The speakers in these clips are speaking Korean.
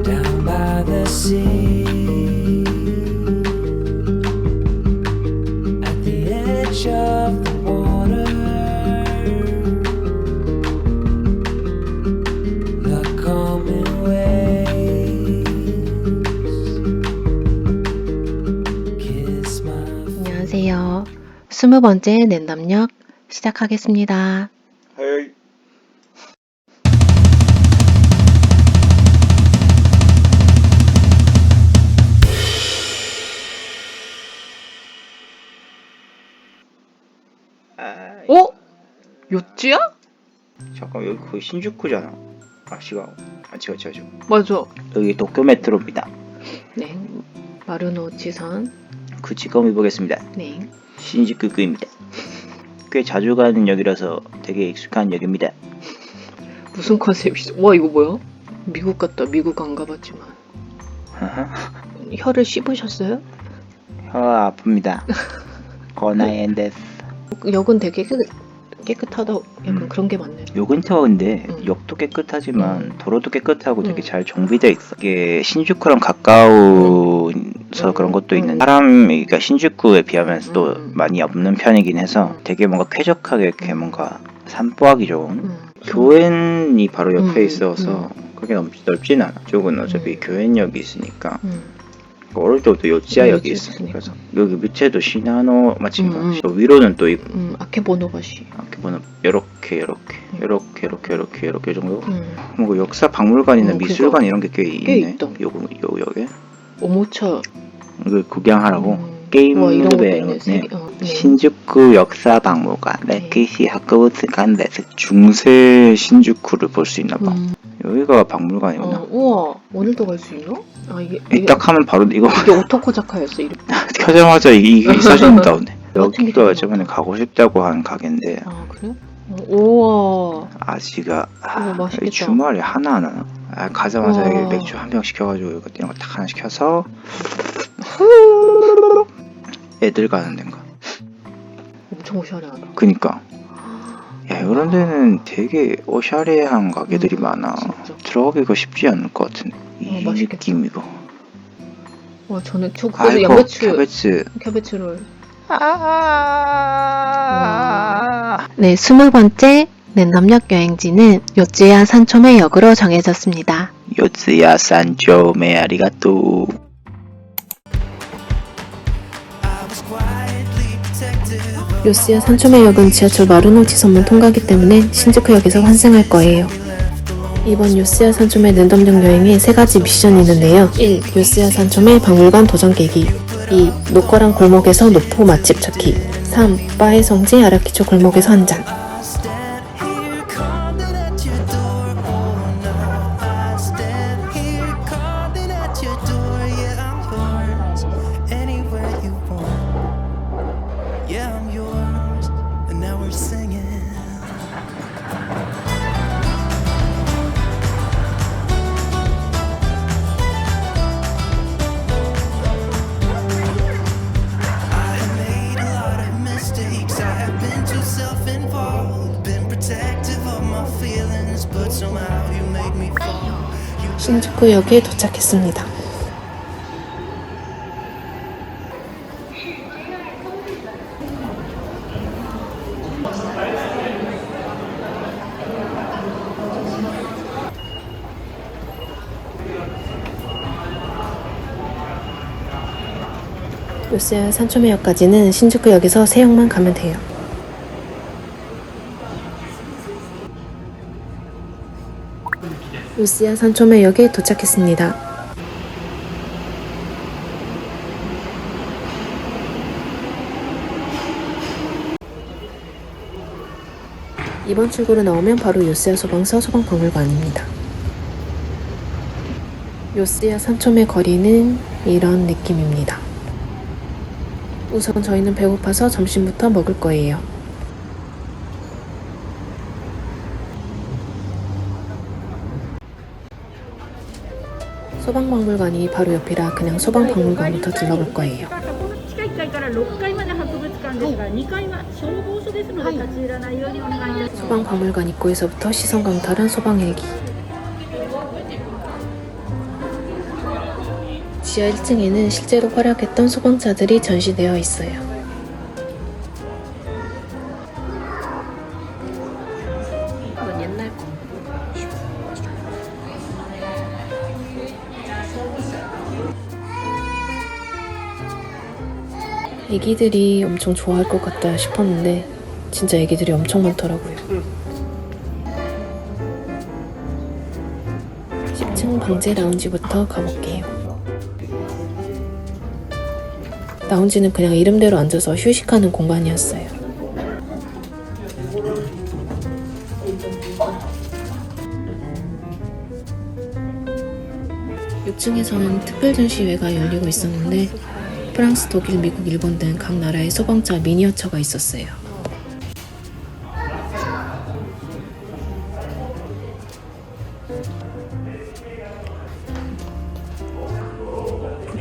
Down by the sea, at the edge of the water, the coming waves kiss my 안녕하세요. 20번째 랜덤역 시작하겠습니다. 헤이. 어? 요찌야? 잠깐 여기 거의 신주쿠잖아. 지가 맞아. 여기 도쿄 메트로입니다. 네. 마루노치선. 그 직업 해보겠습니다. 네. 신주쿠입니다. 꽤 자주 가는 역이라서 되게 익숙한 역입니다. 무슨 컨셉이죠? 와, 이거 뭐야? 미국 같다. 미국 안 가봤지만. 혀를 씹으셨어요? 혀 아픕니다. 거나엔데스. 역은 되게 깨끗하다. 약간 그런 게 많네. 요근처 근데 응. 역도 깨끗하지만 도로도 깨끗하고 되게 응. 잘 정비돼 있어. 이게 신주쿠랑 가까워서 그런 것도 있는데 사람이 그러니까 신주쿠에 비하면서도 많이 없는 편이긴 해서 되게 뭔가 쾌적하게 이렇게 뭔가 산보하기 좋은 교엔이 바로 옆에 있어서 그게 넓진 않아. 쪽은 어차피 교엔역이 있으니까 어릴 때부터 요치야역이 있어. 그래서 여기 밑에도 시나노 마침반 위로는 또 있고 아케보노바시. 아케보노 이렇게 정도. 뭐 역사 박물관이나 미술관 이런 게 꽤 있네. 있다. 요역에 오모차. 그 구경하라고 게임 와, 이런 것도 무대 있네. 네. 네. 신주쿠 역사 박물관 네. 레키시 학교부스관 데스 중세 신주쿠를 볼 수 있나 봐. 여기가 박물관이구나. 우와, 오늘도 갈 수 있나? 아, 이게 딱 하면 바로 이거 이게 오토코자카였어, 이름. 켜자마자 이게 사진이 나오네. 같은 게 여기가 되게 저번에 많다. 가고 싶다고 한 가게인데 아, 그래? 우와. 아지가 맛있겠다. 주말에 하나 가자마자 우와. 여기 맥주 한 병 시켜가지고 이거 이런 거 딱 하나 시켜서 애들 가는 데인가. 엄청 오샤레하다. 그니까 야 이런 데는 되게 오샤레한 가게들이 많아. 진짜. 들어가기가 쉽지 않을 것 같은데 이 맛있겠다. 느낌 이거. 와, 저는 그래도 아이고 양배추. 캐베츠를 네, 20번째 랜덤역 여행지는 요츠야 산초메 역으로 정해졌습니다. 요츠야 산초메 아리가또. 요츠야 산초메 역은 지하철 마루노치선만 통과하기 때문에 신주쿠역에서 환승할 거예요. 이번 요스야 산초메 랜덤역 여행에 3가지 미션이 있는데요. 1. 요스야 산초메 박물관 도전 깨기. 2. 노커랑 골목에서 노포 맛집 찾기. 3. 바의 성지 아라키초 골목에서 한잔. 신주쿠역에 도착했습니다. 요스야 산초메역까지는 신주쿠역에서 3역만 가면 돼요. 요스야 산초메역에 도착했습니다. 이번 출구로 나오면 바로 요스야 소방서 소방박물관입니다. 요스야 산초메 거리는 이런 느낌입니다. 우선 저희는 배고파서 점심부터 먹을 거예요. 소방박물관이 바로 옆이라 그냥 소방박물관부터 둘러볼 거예요. 地下1階から6階まで博物館なんですが、2階は消防署ですので立ち入らないようにお願いいたします。 소방박물관 입구에서부터 시선 강탈한 소방헬기. 지하 1층에는 실제로 활약했던 소방차들이 전시되어 있어요. 이건 옛날 거. 애기들이 엄청 좋아할 것 같다 싶었는데 진짜 애기들이 엄청 많더라고요. 10층 방제 라운지부터 가볼게요. 라운지는 그냥 이름대로 앉아서 휴식하는 공간이었어요. (6층에서는) 특별 전시회가 열리고 있었는데 프랑스, 독일, 미국, 일본 등 각 나라의 소방차 미니어처가 있었어요.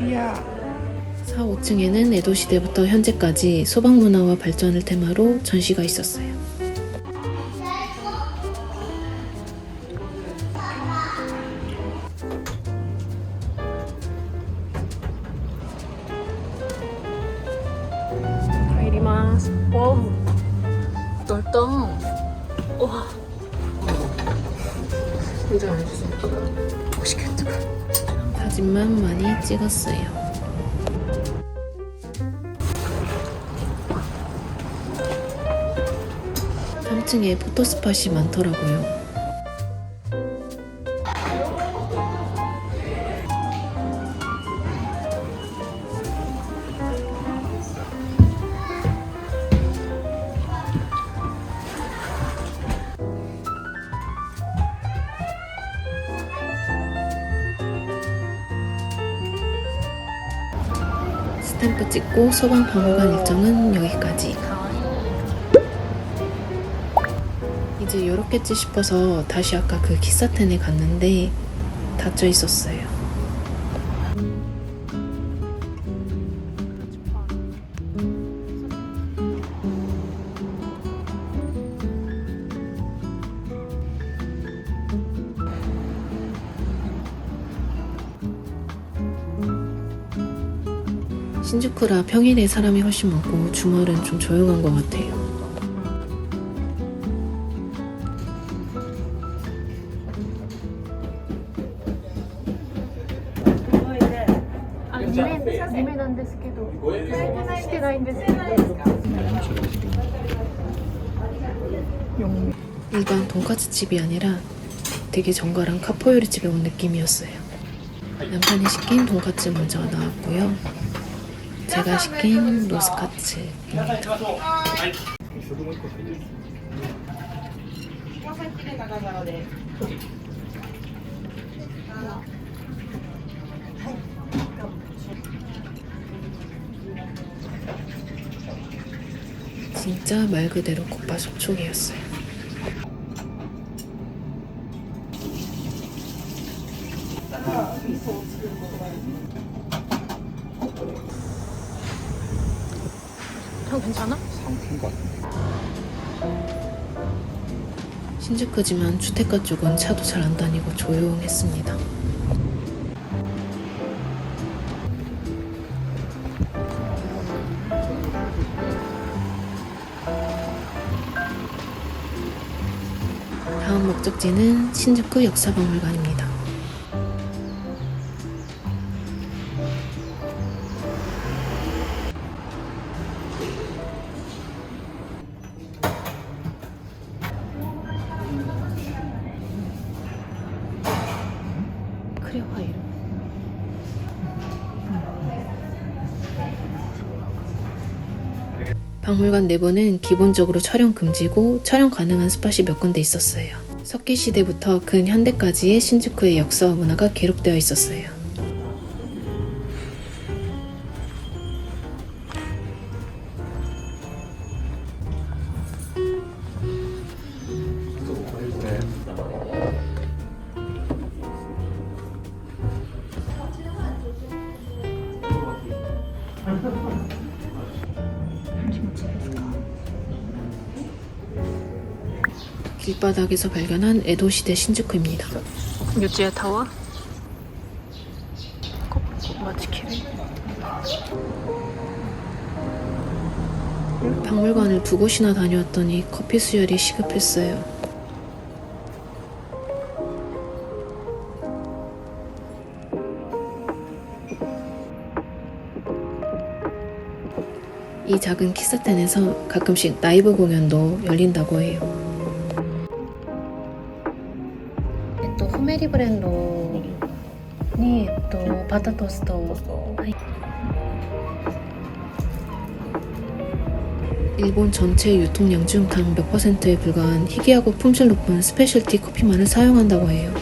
이야. 4, 5층에는 에도 시대부터 현재까지 소방 문화와 발전을 테마로 전시가 있었어요. 이리마스. 와우. 넓다. 와. 굉장히 맛있어. 맛있겠다. 사진만 많이 찍었어요. (3층에) 포토스팟이 많더라고요. 스탬프 찍고 소방박물관 일정은 여기까지. 이제 열었겠지 싶어서 다시 아까 그 키사텐에 갔는데 닫혀 있었어요. 신주쿠라 평일에 사람이 훨씬 많고 주말은 좀 조용한 것 같아요. 일반 돈까스 집이 아니라 되게 정갈한 카포요리 집에 온 느낌이었어요. 남편이 시킨 돈까스 먼저 나왔고요. 제가 시킨 로스카츠입니다. 진짜 말 그대로 겉바속촉이었어요. 형 괜찮아? 신주쿠지만 주택가 쪽은 차도 잘 안 다니고 조용했습니다. 다음 목적지는 신주쿠 역사박물관입니다. 크레화이로 박물관 내부는 기본적으로 촬영 금지고 촬영 가능한 스팟이 몇 군데 있었어요. 석기 시대부터 근현대까지의 신주쿠의 역사와 문화가 기록되어 있었어요. 길바닥에서 발견한 에도시대 신주쿠입니다. 요지에 타워? 마치키리. 박물관을 두 곳이나 다녀왔더니 커피 수혈이 시급했어요. 이 작은喫茶店에서 가끔씩 라이브 공연도 열린다고 해요. フメリブレンドに、バタトーストを、はい、 일본 전체 유통량 중 단 몇 %에 불과한 희귀하고 품질 높은 스페셜티 커피만을 사용한다고 해요.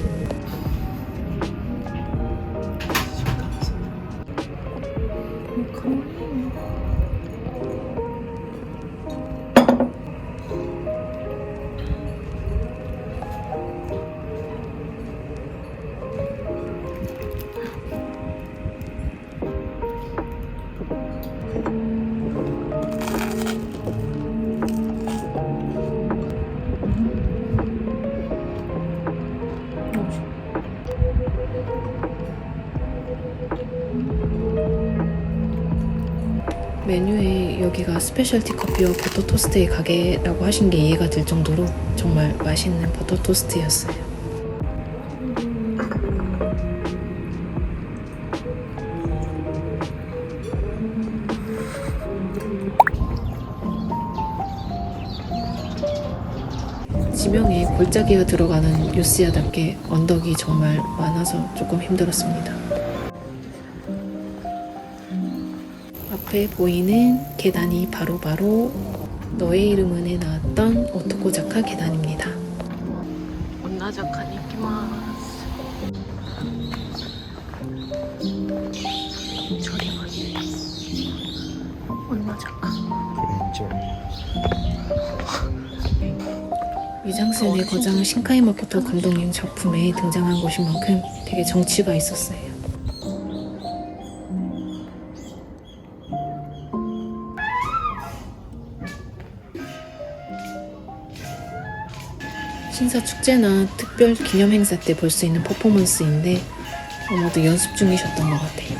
메뉴에 여기가 스페셜티 커피와 버터 토스트의 가게라고 하신 게 이해가 될 정도로 정말 맛있는 버터 토스트였어요. 지명에 골짜기가 들어가는 요스야답게 언덕이 정말 많아서 조금 힘들었습니다. 앞에 보이는 계단이 바로 너의 이름은에 나왔던 오토코자카 계단입니다. 온나자카に行きます. 저리 많이. 온나자카. 위장센의 거장 신카이 마코토 감독님 작품에 등장한 곳인 만큼 되게 정치가 있었어요. 신사 축제나 특별 기념 행사 때 볼 수 있는 퍼포먼스인데 아마도 연습 중이셨던 것 같아요.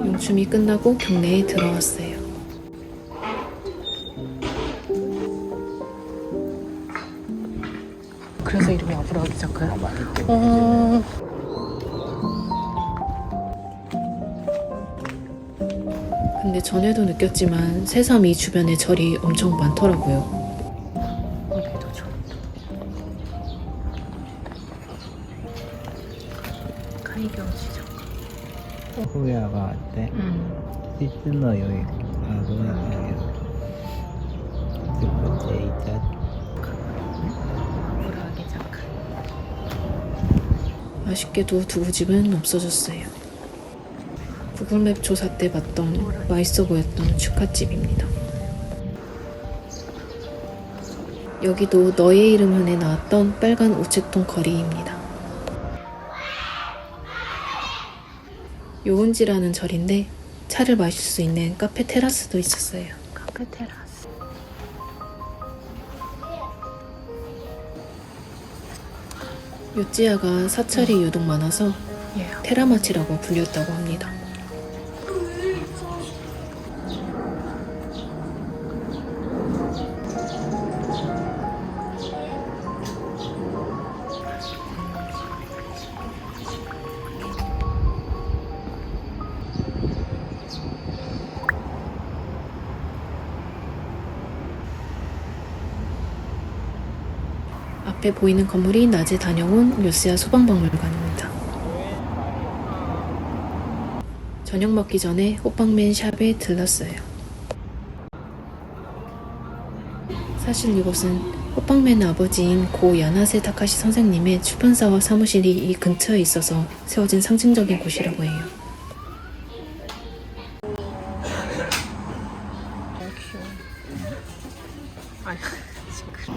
용춤이 끝나고 경내에 들어왔어요. 그래서 이름이 아브라기자카야? 근데 전에도 느꼈지만 새삼 이 주변에 절이 엄청 많더라고요. 우리도 좀. 가이경 시장. ホヤがあって、実の良い油が出る。で、こっちへ行った。 아브라기자카. 아쉽게도 두부집은 없어졌어요. 구글맵 조사 때 봤던 맛있어 보였던 축하집입니다. 여기도 너의 이름은에 나왔던 빨간 우체통 거리입니다. 요은지라는 절인데 차를 마실 수 있는 카페 테라스도 있었어요. 카페 테라스. 요찌야가 사찰이 유독 많아서 테라마치라고 불렸다고 합니다. 앞에 보이는 건물이 낮에 다녀온 요스야 소방박물관입니다. 저녁 먹기 전에 호빵맨 샵에 들렀어요. 사실 이곳은 호빵맨 아버지인 고 야나세 타카시 선생님의 출판사와 사무실이 이 근처에 있어서 세워진 상징적인 곳이라고 해요. 아니 시끄러.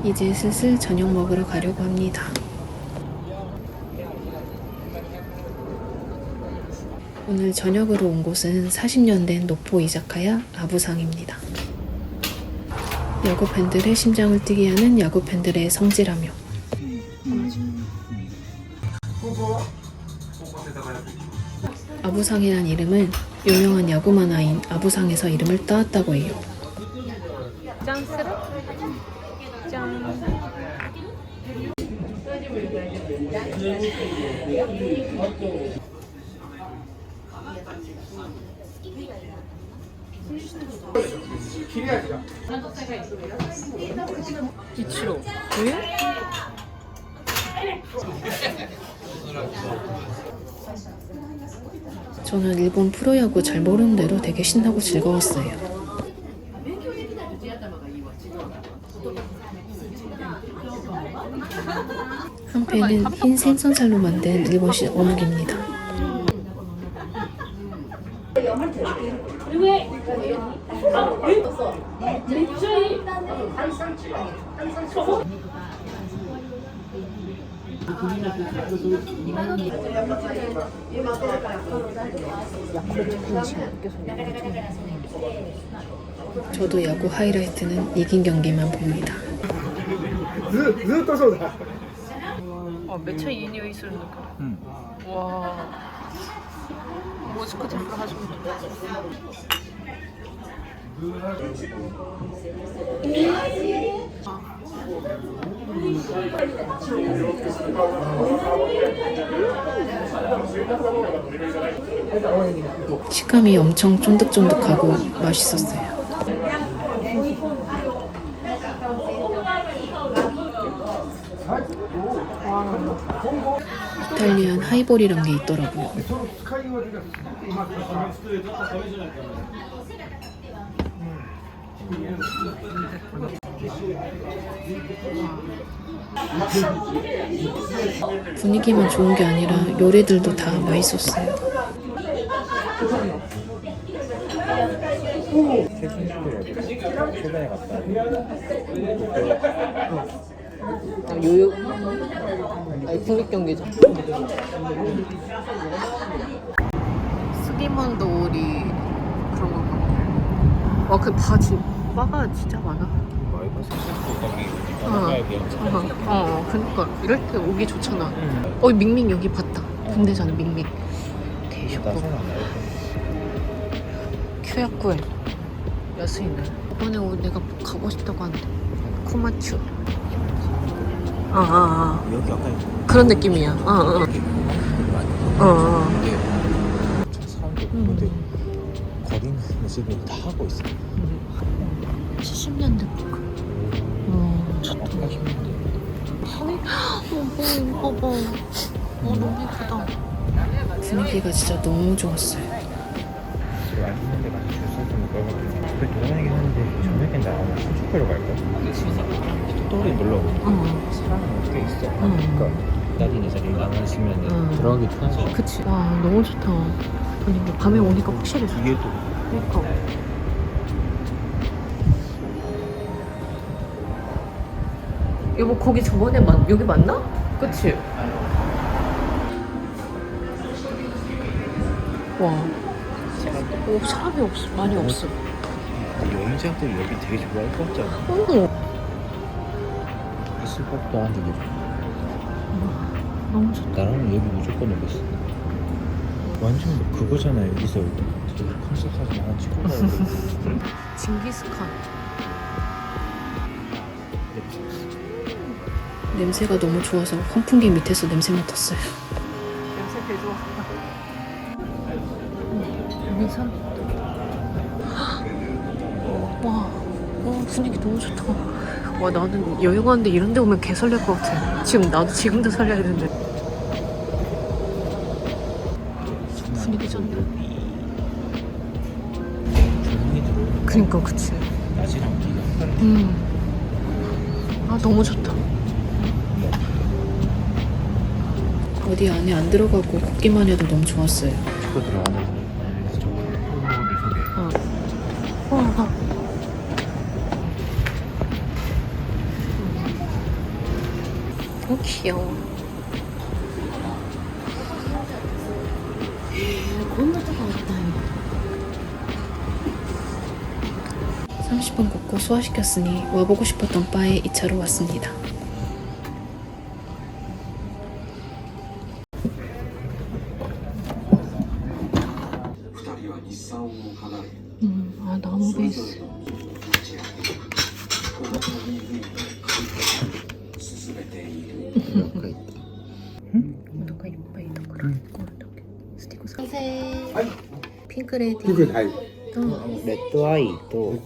이제 슬슬 저녁 먹으러 가려고 합니다. 오늘 저녁으로 온 곳은 40년 된 노포 이자카야 아부상입니다. 야구 팬들의 심장을 뛰게 하는 야구 팬들의 성지라며 아부상이란 이름은 유명한 야구 만화인 아부상에서 이름을 따왔다고 해요. 짠스럽? 짠. 이치로. 왜? 저는 일본 프로야구 잘 모르는 대로 되게 신나고 즐거웠어요. 한편은 흰 생선살로 만든 일본식 어묵입니다. 저도 야구 하이라이트는 이긴 경기만 봅니다. 매차 이匂いするのか。와. 모스크 템플 하시면 식감이 엄청 쫀득쫀득하고 맛있었어요. 이탈리안 하이볼이란 게 있더라고요. 분위기만 좋은 게 아니라 요리들도 다 맛있었어요. 최근에 갔다. 요요. 아니 국립경기장. 스기몬도 오리 그런 거 같고. 와 그 바지 바가 진짜 많아. 그니까 이럴 때 오기 좋잖아. 밍밍 여기 봤다. 군대잖아 밍밍. 대쇼고. 큐야쿠에 야스이네. 이번에 내가 가고 싶다고 하는데 코마츄. 여기 약간 그런 느낌이야. 사람들 근데 거리는 지금 다 하고 있어. 70년대 거. 아까 힘든데. 봐봐. 너무 예쁘다. 분위기가 진짜 너무 좋았어요. 지금 안 있는 데가 줄 서서 걸어가지고 집에 돌아다니긴 하는데 저녁엔 나 아마 신축구로 갈까? 또래 놀러 오고 사람은 어떻게 있어? 그러니까 기다리는 자리 나가시면 들어가기 편하죠. 그치. 와 너무 좋다. 분위기 밤에 오니까 확실히 좋다. 이게 또 그러니까. 여보 거기 저번에 여기 맞나? 그치? 와. 사람이 없어. 많이 없어. 여행자들이 여기 되게 좋아할 것 같잖아. 있을 법도 한데 너무 좋다. 나라면 여기 무조건 오겠어. 완전 뭐 그거잖아. 여기서 컨셉 사진 하나 찍고 가고. 징기스칸. 냄새가 너무 좋아서 환풍기 밑에서 냄새 맡았어요. 냄새 개 좋아. 여기 사람. 와, 분위기 너무 좋다. 와, 나는 여행 왔는데 이런 데 오면 개 설렐 것 같아. 나도 지금도 설레야 되는데. 분위기 좋네. 그니까, 그치. 낮이랑 비가. 아, 너무 좋다. 어디 안에 안 들어가고 걷기만 해도 너무 좋았어요. 그거 들어가는 귀여워. 30분 걷고 소화시켰으니 와보고 싶었던 바에 2차로 왔습니다. 아, 나무 베이스. 뭔가 이뻐いいところ。スティックさん。ピンクレディー。ピンクはいとレッドアイと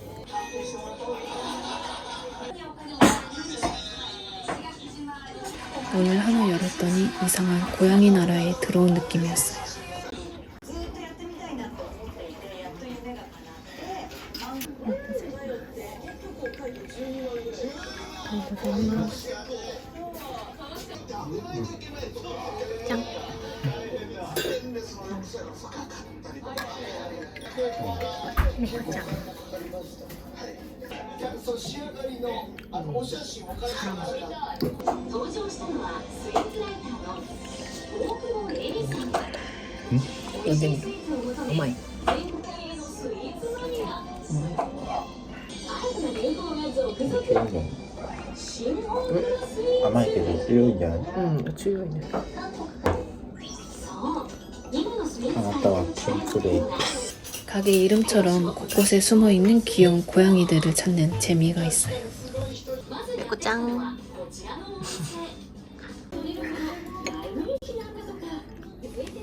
문을 하나 열었더니 이상한 고양이 나라에 들어온 느낌이었어요. 짠. 짠. 오마이.甘いけど強いんじゃない？ 強いね. あなたはピンクレイ 가게 이름처럼 곳곳에 숨어있는 귀여운 고양이들을 찾는 재미가 있어요. 내꺼 짱.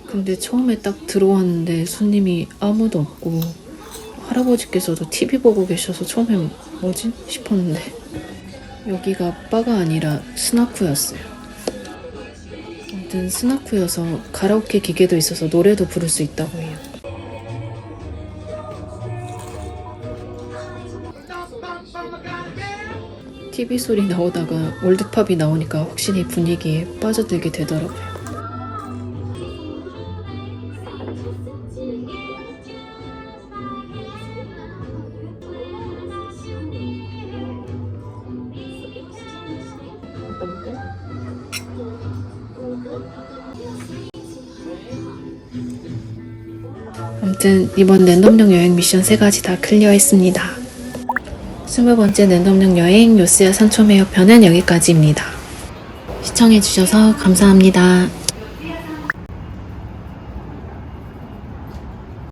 근데 처음에 딱 들어왔는데 손님이 아무도 없고 할아버지께서도 TV 보고 계셔서 처음엔 뭐지? 싶었는데 여기가 바가 아니라 스나쿠였어요. 아무튼 스나쿠여서 가라오케 기계도 있어서 노래도 부를 수 있다고 해요. TV 소리 나오다가 올드팝이 나오니까 확실히 분위기에 빠져들게 되더라고요. 아무튼 이번 랜덤역 여행 미션 3가지 다 클리어했습니다. 20번째 랜덤역 여행 요스야 산초메역 편은 여기까지입니다. 시청해주셔서 감사합니다.